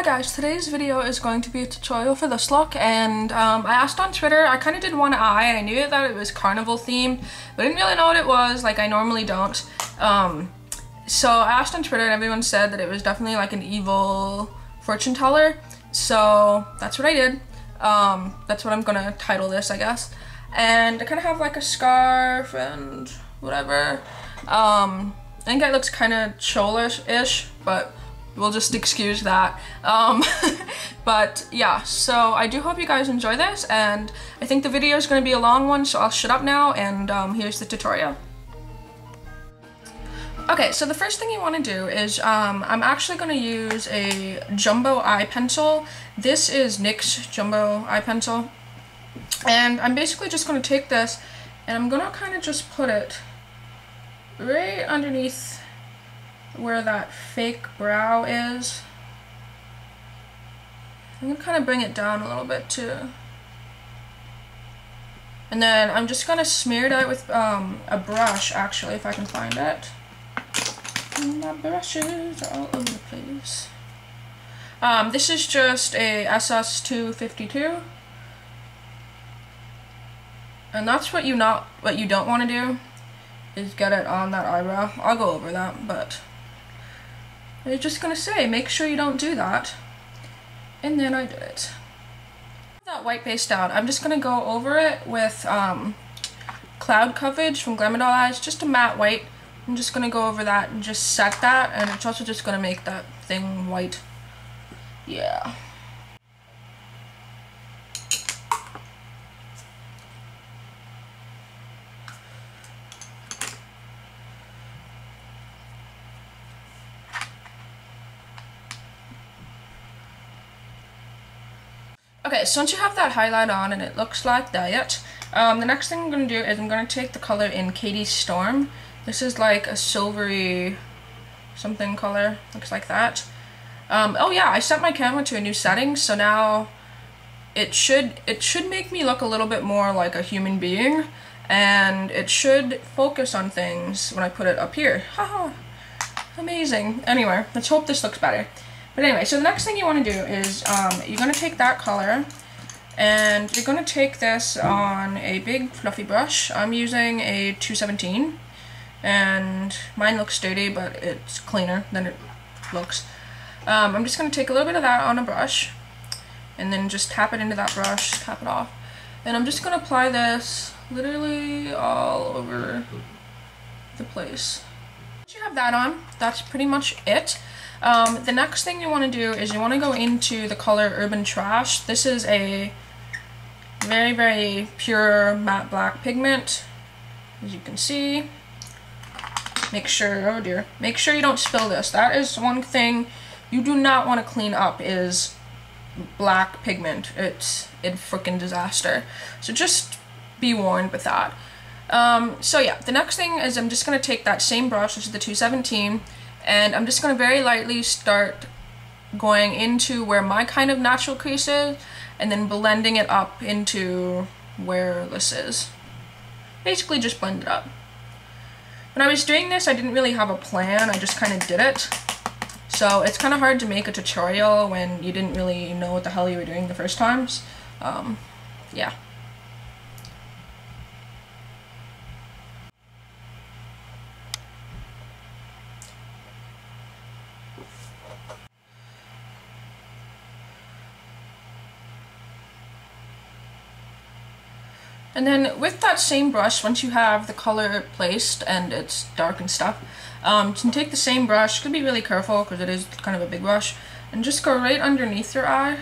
guys, today's video is going to be a tutorial for this look, and I asked on Twitter. I kind of did one eye. I knew that it was Carnival themed, but I didn't really know what it was, like I normally don't. So I asked on Twitter and everyone said that it was definitely like an evil fortune teller, so that's what I did. That's what I'm gonna title this, I guess. And I kind of have like a scarf and whatever. I think it looks kind of cholish-ish, but we'll just excuse that. But yeah, so I do hope you guys enjoy this, and I think the video is going to be a long one, so I'll shut up now, and here's the tutorial. Okay, so the first thing you want to do is, I'm actually going to use a jumbo eye pencil. This is NYX jumbo eye pencil, and I'm basically just going to take this, and I'm going to kind of just put it right underneath where that fake brow is. I'm gonna kind of bring it down a little bit too. And then I'm just gonna smear it out with a brush, actually, if I can find it. My brushes are all over the place. This is just a SS252. And that's what you don't want to do, is get it on that eyebrow. I'll go over that, but I was just gonna say, make sure you don't do that. And then I did it. That white base down, I'm just gonna go over it with Cloud Coverage from Glamour Doll Eyes, just a matte white. I'm just gonna go over that and just set that, and it's also just gonna make that thing white. Yeah. Okay, so once you have that highlight on and it looks like that, the next thing I'm going to do is I'm going to take the color in Katie's Storm. This is like a silvery something color, looks like that. Oh yeah, I set my camera to a new setting, so now it should make me look a little bit more like a human being, and it should focus on things when I put it up here. Haha, amazing. Anyway, let's hope this looks better. But anyway, so the next thing you want to do is you're going to take that color and you're going to take this on a big fluffy brush. I'm using a 217 and mine looks dirty, but it's cleaner than it looks. I'm just going to take a little bit of that on a brush and then just tap it into that brush, tap it off. And I'm just going to apply this literally all over the place. Once you have that on, that's pretty much it. The next thing you want to do is you want to go into the color Urban Trash. This is a very, very pure matte black pigment, as you can see. Make sure, oh dear, make sure you don't spill this. That is one thing you do not want to clean up, is black pigment. It's a freaking disaster. So just be warned with that. So yeah, the next thing is I'm just going to take that same brush, this is the 217, and I'm just going to very lightly start going into where my kind of natural crease is, and then blending it up into where this is. Basically just blend it up. When I was doing this, I didn't really have a plan, I just kind of did it. So it's kind of hard to make a tutorial when you didn't really know what the hell you were doing the first times. Yeah. And then with that same brush, once you have the color placed and it's dark and stuff, you can take the same brush, you can be really careful because it is kind of a big brush, and just go right underneath your eye.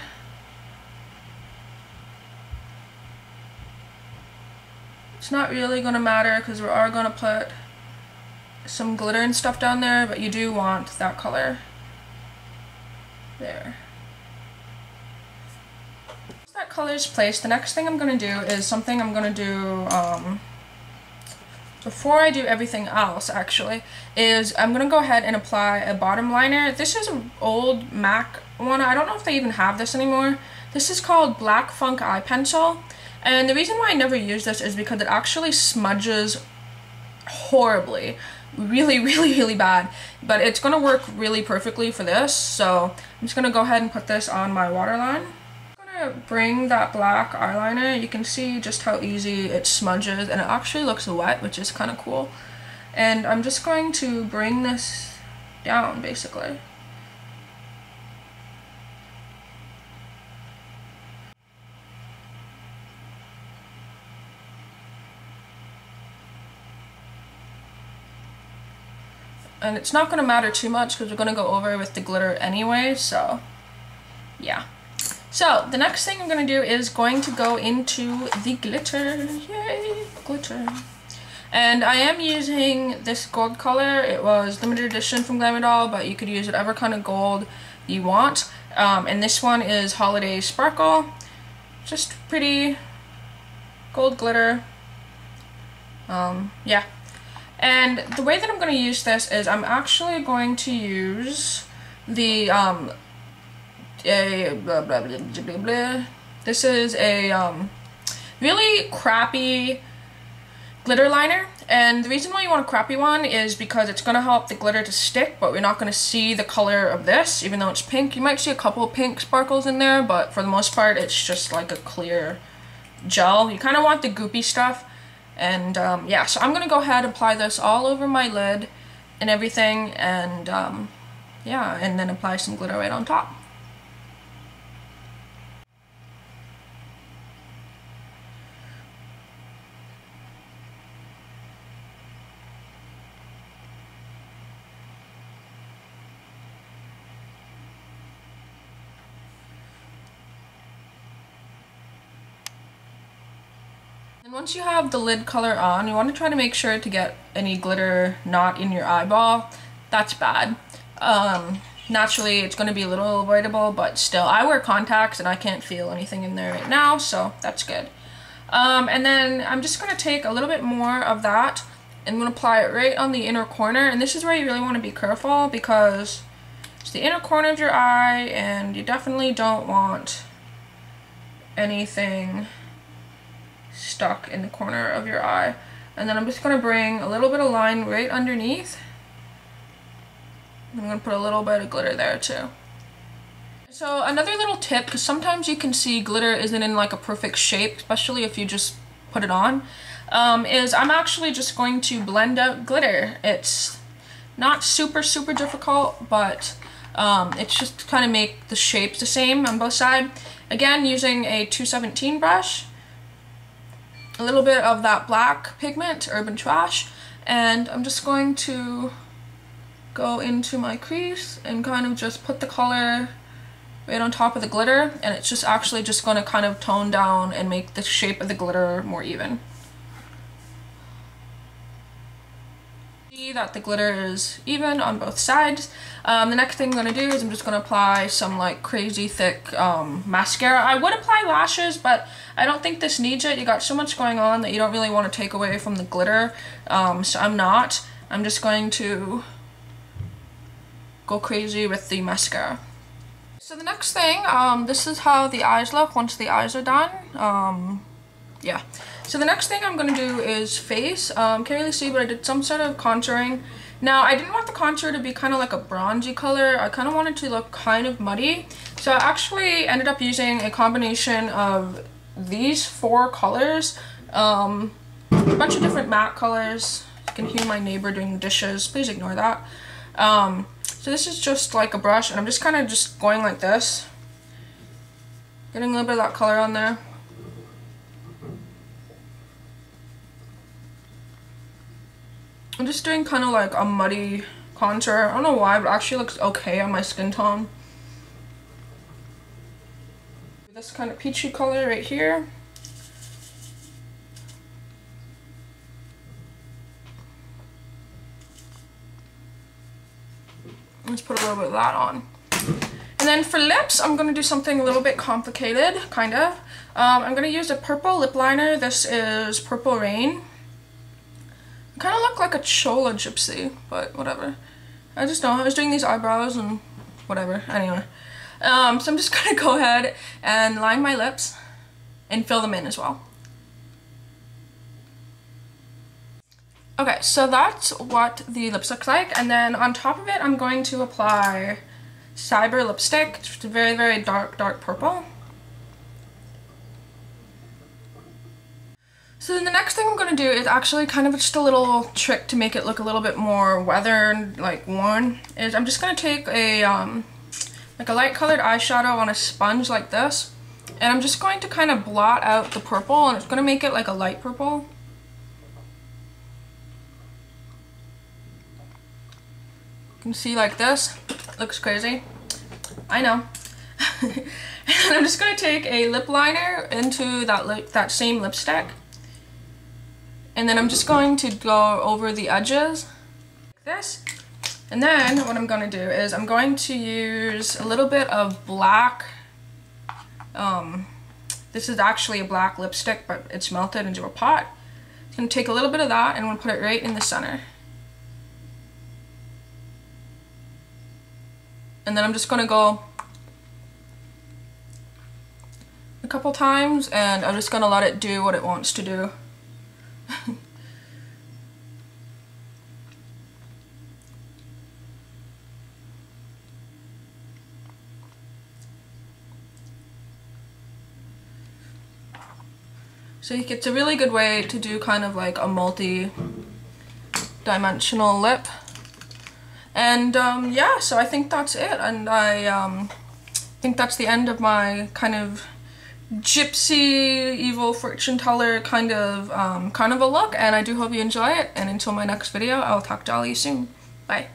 It's not really going to matter because we are going to put some glitter and stuff down there, but you do want that color there. That color is placed, the next thing I'm going to do is something I'm going to do before I do everything else, actually, is I'm going to go ahead and apply a bottom liner. This is an old MAC one. I don't know if they even have this anymore. This is called Black Funk Eye Pencil, and the reason why I never use this is because it actually smudges horribly really bad, but it's gonna work really perfectly for this. So I'm just gonna go ahead and put this on my waterline. I'm gonna bring that black eyeliner. You can see just how easy it smudges, and it actually looks wet, which is kind of cool. And I'm just going to bring this down basically. And it's not going to matter too much because we're going to go over with the glitter anyway, so yeah. So the next thing I'm going to do is going to go into the glitter. Yay, glitter. And I am using this gold color. It was limited edition from Glamour Doll, but you could use whatever kind of gold you want. And this one is Holiday Sparkle. Just pretty gold glitter. Yeah. And the way that I'm going to use this is I'm actually going to use the, this is a really crappy glitter liner. And the reason why you want a crappy one is because it's going to help the glitter to stick, but we're not going to see the color of this, even though it's pink. You might see a couple of pink sparkles in there, but for the most part, it's just like a clear gel. You kind of want the goopy stuff. And yeah, so I'm going to go ahead and apply this all over my lid and everything, and yeah, and then apply some glitter right on top. And once you have the lid color on, you want to try to make sure to get any glitter not in your eyeball. That's bad. Naturally, it's going to be a little avoidable, but still, I wear contacts and I can't feel anything in there right now, so that's good. And then I'm just going to take a little bit more of that and I'm going to apply it right on the inner corner. And this is where you really want to be careful because it's the inner corner of your eye and you definitely don't want anything stuck in the corner of your eye. And then I'm just going to bring a little bit of line right underneath. I'm going to put a little bit of glitter there too. So another little tip, because sometimes you can see glitter isn't in like a perfect shape, especially if you just put it on, is I'm actually just going to blend out glitter. It's not super difficult, but it's just to kind of make the shapes the same on both sides. Again, using a 217 brush, a little bit of that black pigment, Urban Trash, and I'm just going to go into my crease and kind of just put the color right on top of the glitter, and it's just actually just going to kind of tone down and make the shape of the glitter more even. See that the glitter is even on both sides. The next thing I'm going to do is I'm just going to apply some like crazy thick mascara. I would apply lashes, but I don't think this needs it. You got so much going on that you don't really want to take away from the glitter, so I'm not. I'm just going to go crazy with the mascara. So the next thing, this is how the eyes look once the eyes are done. Yeah. So the next thing I'm going to do is face. Can't really see, but I did some sort of contouring. Now, I didn't want the contour to be kind of like a bronzy color. I kind of wanted to look kind of muddy. So I actually ended up using a combination of these 4 colors. A bunch of different matte colors. You can hear my neighbor doing the dishes. Please ignore that. So this is just like a brush, and I'm just kind of just going like this. Getting a little bit of that color on there. I'm just doing kind of like a muddy contour. I don't know why, but it actually looks okay on my skin tone. This kind of peachy color right here. Let's put a little bit of that on. And then for lips, I'm going to do something a little bit complicated, kind of. I'm going to use a purple lip liner. This is Purple Rain. I kind of look like a chola gypsy, but whatever. I just know, I was doing these eyebrows and whatever, anyway. So I'm just going to go ahead and line my lips and fill them in as well. Okay, so that's what the lips look like, and then on top of it I'm going to apply Cyber lipstick. It's very, very dark, dark purple. So then the next thing I'm going to do is actually kind of just a little trick to make it look a little bit more weathered, like worn, is I'm just going to take a like a light colored eyeshadow on a sponge like this, and I'm just going to kind of blot out the purple, and it's going to make it like a light purple. You can see like this. Looks crazy. I know. And I'm just going to take a lip liner into that same lipstick. And then I'm just going to go over the edges like this. And then what I'm going to do is I'm going to use a little bit of black. This is actually a black lipstick, but it's melted into a pot. I'm going to take a little bit of that and I'm going to put it right in the center. And then I'm just going to go a couple times and I'm just going to let it do what it wants to do. So it's a really good way to do kind of like a multi-dimensional lip. And yeah, so I think that's it, and I think that's the end of my kind of gypsy, evil fortune teller kind of carnival look, and I do hope you enjoy it, and until my next video, I'll talk to all of you soon. Bye.